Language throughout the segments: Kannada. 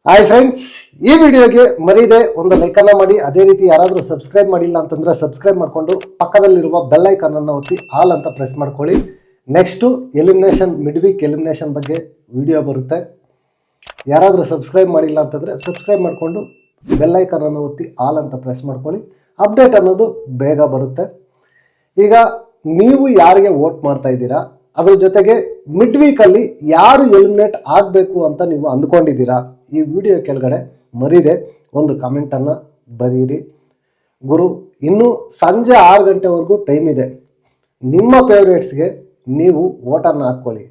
ಹಾಯ್ ಫ್ರೆಂಡ್ಸ್, ಈ ವಿಡಿಯೋಗೆ ಮರೀದೆ ಒಂದು ಲೈಕನ್ನು ಮಾಡಿ. ಅದೇ ರೀತಿ ಯಾರಾದರೂ ಸಬ್ಸ್ಕ್ರೈಬ್ ಮಾಡಿಲ್ಲ ಅಂತಂದರೆ ಸಬ್ಸ್ಕ್ರೈಬ್ ಮಾಡಿಕೊಂಡು ಪಕ್ಕದಲ್ಲಿರುವ ಬೆಲ್ ಐಕನ್ ಅನ್ನು ಒತ್ತಿ ಆಲ್ ಅಂತ ಪ್ರೆಸ್ ಮಾಡ್ಕೊಳ್ಳಿ. Next elimination, mid weak elimination ಬಗ್ಗೆ ವಿಡಿಯೋ ಬರುತ್ತೆ. ಯಾರಾದರೂ ಸಬ್ಸ್ಕ್ರೈಬ್ ಮಾಡಿಲ್ಲ ಅಂತಂದರೆ ಸಬ್ಸ್ಕ್ರೈಬ್ ಮಾಡಿಕೊಂಡು ಬೆಲ್ ಐಕನ್ ಅನ್ನು ಒತ್ತಿ ಆಲ್ ಅಂತ ಪ್ರೆಸ್ ಮಾಡ್ಕೊಳ್ಳಿ. ಅಪ್ಡೇಟ್ ಅನ್ನೋದು ಬೇಗ ಬರುತ್ತೆ. ಈಗ ನೀವು ಯಾರಿಗೆ ವೋಟ್ ಮಾಡ್ತಾ ಇದ್ದೀರಾ, ಅದ್ರ ಜೊತೆಗೆ ಮಿಡ್ ವೀಕಲ್ಲಿ ಯಾರು ಎಲಿಮಿನೇಟ್ ಆಗಬೇಕು ಅಂತ ನೀವು ಅಂದ್ಕೊಂಡಿದ್ದೀರಾ, ಈ ವಿಡಿಯೋ ಕೆಳಗಡೆ ಮರೀದೆ ಒಂದು ಕಮೆಂಟನ್ನು ಬರೀರಿ. ಗುರು, ಇನ್ನೂ ಸಂಜೆ 6 ಗಂಟೆವರೆಗೂ ಟೈಮ್ ಇದೆ. ನಿಮ್ಮ ಫೇವ್ರೇಟ್ಸ್ಗೆ ನೀವು ವೋಟನ್ನು ಹಾಕ್ಕೊಳ್ಳಿ.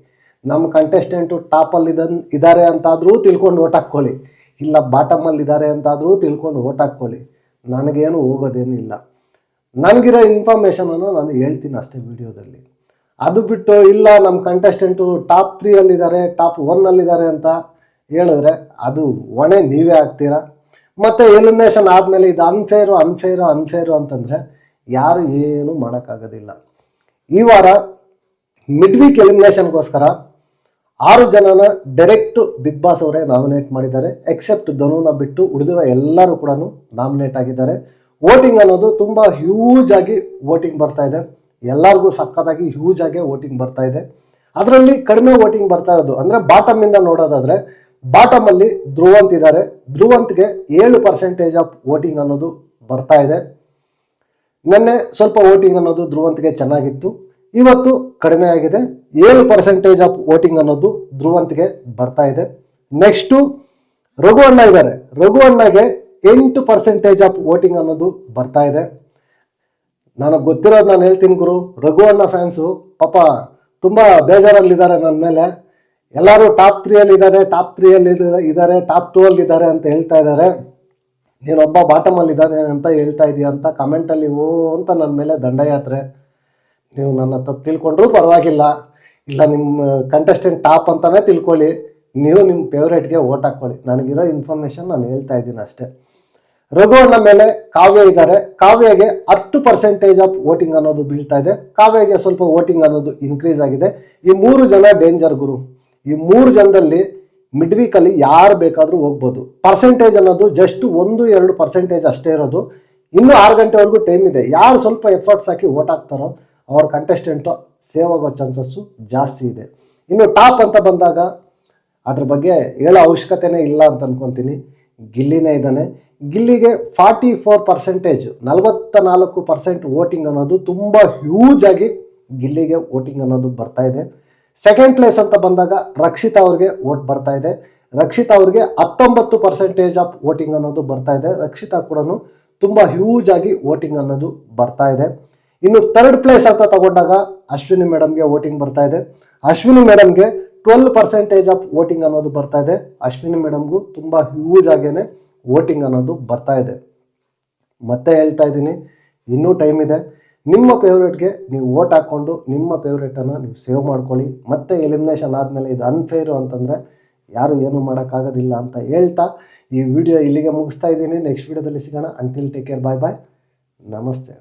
ನಮ್ಮ ಕಂಟೆಸ್ಟೆಂಟು ಟಾಪಲ್ಲಿ ಇದ್ದಾರೆ ಅಂತಾದರೂ ತಿಳ್ಕೊಂಡು ವೋಟ್ ಹಾಕ್ಕೊಳ್ಳಿ, ಇಲ್ಲ ಬಾಟಮಲ್ಲಿ ಇದ್ದಾರೆ ಅಂತಾದರೂ ತಿಳ್ಕೊಂಡು ವೋಟ್ ಹಾಕ್ಕೊಳ್ಳಿ. ನನಗೇನು ಹೋಗೋದೇನಿಲ್ಲ. ನನಗಿರೋ ಇನ್ಫಾರ್ಮೇಷನನ್ನು ನಾನು ಹೇಳ್ತೀನಿ ಅಷ್ಟೇ ವಿಡಿಯೋದಲ್ಲಿ. ಅದು ಬಿಟ್ಟು ಇಲ್ಲ ನಮ್ಮ ಕಂಟೆಸ್ಟೆಂಟು ಟಾಪ್ 3ಯಲ್ಲಿದ್ದಾರೆ, ಟಾಪ್ 1ನಲ್ಲಿದ್ದಾರೆ ಅಂತ ಹೇಳಿದ್ರೆ ಅದು ಹೊಣೆ ನೀವೇ ಆಗ್ತೀರಾ. ಮತ್ತು ಎಲಿಮಿನೇಷನ್ ಆದಮೇಲೆ ಇದು ಅನ್ಫೇರು ಅಂತಂದರೆ ಯಾರು ಏನೂ ಮಾಡೋಕ್ಕಾಗೋದಿಲ್ಲ. ಈ ವಾರ ಮಿಡ್ ವೀಕ್ ಎಲಿಮಿನೇಷನ್ಗೋಸ್ಕರ 6 ಜನನ ಡೈರೆಕ್ಟ್ ಬಿಗ್ ಬಾಸ್ ಅವರೇ ನಾಮಿನೇಟ್ ಮಾಡಿದ್ದಾರೆ. ಎಕ್ಸೆಪ್ಟ್ ಧನುನ ಬಿಟ್ಟು ಉಳಿದಿರೋ ಎಲ್ಲರೂ ಕೂಡ ನಾಮಿನೇಟ್ ಆಗಿದ್ದಾರೆ. ವೋಟಿಂಗ್ ಅನ್ನೋದು ತುಂಬ ಹ್ಯೂಜ್ ಆಗಿ ವೋಟಿಂಗ್ ಬರ್ತಾ ಇದೆ. ಎಲ್ಲರಿಗೂ ಸಖತ್ತಾಗಿ ಹ್ಯೂಜ್ ಆಗಿ ವೋಟಿಂಗ್ ಬರ್ತಾ ಇದೆ. ಅದರಲ್ಲಿ ಕಡಿಮೆ ವೋಟಿಂಗ್ ಬರ್ತಾ ಇರೋದು ಅಂದರೆ ಬಾಟಮಿಂದ ನೋಡೋದಾದರೆ, ಬಾಟಮಲ್ಲಿ ಧ್ರುವಂತ್ ಇದ್ದಾರೆ. ಧ್ರುವಂತ್ಗೆ 7% ಆಫ್ ವೋಟಿಂಗ್ ಅನ್ನೋದು ಬರ್ತಾ ಇದೆ. ನಿನ್ನೆ ಸ್ವಲ್ಪ ವೋಟಿಂಗ್ ಅನ್ನೋದು ಧ್ರುವಂತ್ಗೆ ಚೆನ್ನಾಗಿತ್ತು, ಇವತ್ತು ಕಡಿಮೆ ಆಗಿದೆ. 7% ಆಫ್ ವೋಟಿಂಗ್ ಅನ್ನೋದು ಧ್ರುವಂತ್ಗೆ ಬರ್ತಾ ಇದೆ. ನೆಕ್ಸ್ಟು ರಘು ಅಣ್ಣ ಇದ್ದಾರೆ. ರಘು ಅಣ್ಣಗೆ 8% ಆಫ್ ವೋಟಿಂಗ್ ಅನ್ನೋದು ಬರ್ತಾ ಇದೆ. ನನಗೆ ಗೊತ್ತಿರೋದು ನಾನು ಹೇಳ್ತೀನಿ ಗುರು, ರಘು ಅಣ್ಣ ಫ್ಯಾನ್ಸು ಪಾಪ ತುಂಬ ಬೇಜಾರಲ್ಲಿದ್ದಾರೆ ನನ್ನ ಮೇಲೆ. ಎಲ್ಲರೂ ಟಾಪ್ 3 ಇದ್ದಾರೆ, ಟಾಪ್ 3 ಇದ್ದಾರೆ, ಟಾಪ್ 2 ಇದ್ದಾರೆ ಅಂತ ಹೇಳ್ತಾ ಇದ್ದಾರೆ. ನೀನೊಬ್ಬ ಬಾಟಮಲ್ಲಿ ಇದ್ದಾನೆ ಅಂತ ಹೇಳ್ತಾ ಇದೀಯ ಅಂತ ಕಮೆಂಟಲ್ಲಿ ಅಂತ ನನ್ನ ಮೇಲೆ ದಂಡಯಾತ್ರೆ. ನೀವು ನನ್ನ ತಪ್ಪು ತಿಳ್ಕೊಂಡ್ರೂ ಪರವಾಗಿಲ್ಲ, ಇಲ್ಲ ನಿಮ್ಮ ಕಂಟೆಸ್ಟೆಂಟ್ ಟಾಪ್ ಅಂತಲೇ ತಿಳ್ಕೊಳ್ಳಿ, ನೀವು ನಿಮ್ಮ ಫೇವ್ರೇಟ್ಗೆ ವೋಟ್ ಹಾಕ್ಕೊಳ್ಳಿ. ನನಗಿರೋ ಇನ್ಫಾರ್ಮೇಷನ್ ನಾನು ಹೇಳ್ತಾ ಇದ್ದೀನಿ ಅಷ್ಟೇ. ರಘು ಅಣ್ಣ ಮೇಲೆ ಕಾವ್ಯ ಇದ್ದಾರೆ. ಕಾವ್ಯಗೆ 10% ಆಫ್ ವೋಟಿಂಗ್ ಅನ್ನೋದು ಬೀಳ್ತಾ ಇದೆ. ಕಾವ್ಯಗೆ ಸ್ವಲ್ಪ ವೋಟಿಂಗ್ ಅನ್ನೋದು ಇನ್ಕ್ರೀಸ್ ಆಗಿದೆ. ಈ 3 ಜನ ಡೇಂಜರ್ ಗುರು. ಈ 3 ಜನದಲ್ಲಿ ಮಿಡ್ ವೀಕಲ್ಲಿ ಯಾರು ಬೇಕಾದರೂ ಹೋಗ್ಬೋದು. ಪರ್ಸೆಂಟೇಜ್ ಅನ್ನೋದು ಜಸ್ಟ್ 1-2% ಅಷ್ಟೇ ಇರೋದು. ಇನ್ನೂ 6 ಗಂಟೆವರೆಗೂ ಟೈಮ್ ಇದೆ. ಯಾರು ಸ್ವಲ್ಪ ಎಫರ್ಟ್ಸ್ ಹಾಕಿ ವೋಟ್ ಹಾಕ್ತಾರೋ ಅವ್ರ ಕಂಟೆಸ್ಟೆಂಟು ಸೇವ್ ಆಗೋ ಚಾನ್ಸಸ್ಸು ಜಾಸ್ತಿ ಇದೆ. ಇನ್ನು ಟಾಪ್ ಅಂತ ಬಂದಾಗ ಅದ್ರ ಬಗ್ಗೆ ಹೇಳೋ ಅವಶ್ಯಕತೆನೇ ಇಲ್ಲ ಅಂತ ಅನ್ಕೊತೀನಿ. ಗಿಲ್ಲಿನೇ ಇದ್ದಾನೆ. ಗಿಲ್ಲಿಗೆ 44%, 44% ವೋಟಿಂಗ್ ಅನ್ನೋದು ತುಂಬ ಹ್ಯೂಜ್ ಆಗಿ ಗಿಲ್ಲಿಗೆ ವೋಟಿಂಗ್ ಅನ್ನೋದು ಬರ್ತಾ ಇದೆ. ಸೆಕೆಂಡ್ ಪ್ಲೇಸ್ ಅಂತ ಬಂದಾಗ ರಕ್ಷಿತಾ ಅವ್ರಿಗೆ ವೋಟ್ ಬರ್ತಾ ಇದೆ. ರಕ್ಷಿತಾ ಅವ್ರಿಗೆ 19% ಆಫ್ ವೋಟಿಂಗ್ ಅನ್ನೋದು ಬರ್ತಾ ಇದೆ. ರಕ್ಷಿತಾ ಕೂಡ ತುಂಬ ಹ್ಯೂಜ್ ಆಗಿ ವೋಟಿಂಗ್ ಅನ್ನೋದು ಬರ್ತಾ ಇದೆ. ಇನ್ನು ಥರ್ಡ್ ಪ್ಲೇಸ್ ಅಂತ ತಗೊಂಡಾಗ ಅಶ್ವಿನಿ ಮೇಡಮ್ಗೆ ವೋಟಿಂಗ್ ಬರ್ತಾ ಇದೆ. ಅಶ್ವಿನಿ ಮೇಡಮ್ಗೆ 12% ಆಫ್ ವೋಟಿಂಗ್ ಅನ್ನೋದು ಬರ್ತಾ ಇದೆ. ಅಶ್ವಿನಿ ಮೇಡಮ್ಗೂ ತುಂಬ ಹ್ಯೂಜ್ ಆಗೇನೆ ವೋಟಿಂಗ್ ಅನ್ನೋದು ಬರ್ತಾ ಇದೆ. ಮತ್ತೆ ಹೇಳ್ತಾ ಇದ್ದೀನಿ, ಇನ್ನೂ ಟೈಮ್ ಇದೆ. ನಿಮ್ಮ ಫೇವ್ರೇಟ್ಗೆ ನೀವು ವೋಟ್ ಹಾಕ್ಕೊಂಡು ನಿಮ್ಮ ಫೇವ್ರೇಟನ್ನು ನೀವು ಸೇವ್ ಮಾಡ್ಕೊಳ್ಳಿ. ಮತ್ತೆ ಎಲಿಮಿನೇಷನ್ ಆದಮೇಲೆ ಇದು ಅನ್ಫೇರು ಅಂತಂದರೆ ಯಾರು ಏನು ಮಾಡೋಕ್ಕಾಗೋದಿಲ್ಲ ಅಂತ ಹೇಳ್ತಾ ಈ ವಿಡಿಯೋ ಇಲ್ಲಿಗೆ ಮುಗಿಸ್ತಾ ಇದ್ದೀನಿ. ನೆಕ್ಸ್ಟ್ ವಿಡಿಯೋದಲ್ಲಿ ಸಿಗೋಣ. ಅಂಟಿಲ್ ಟೇಕ್ ಕೇರ್, ಬಾಯ್ ಬಾಯ್, ನಮಸ್ತೆ.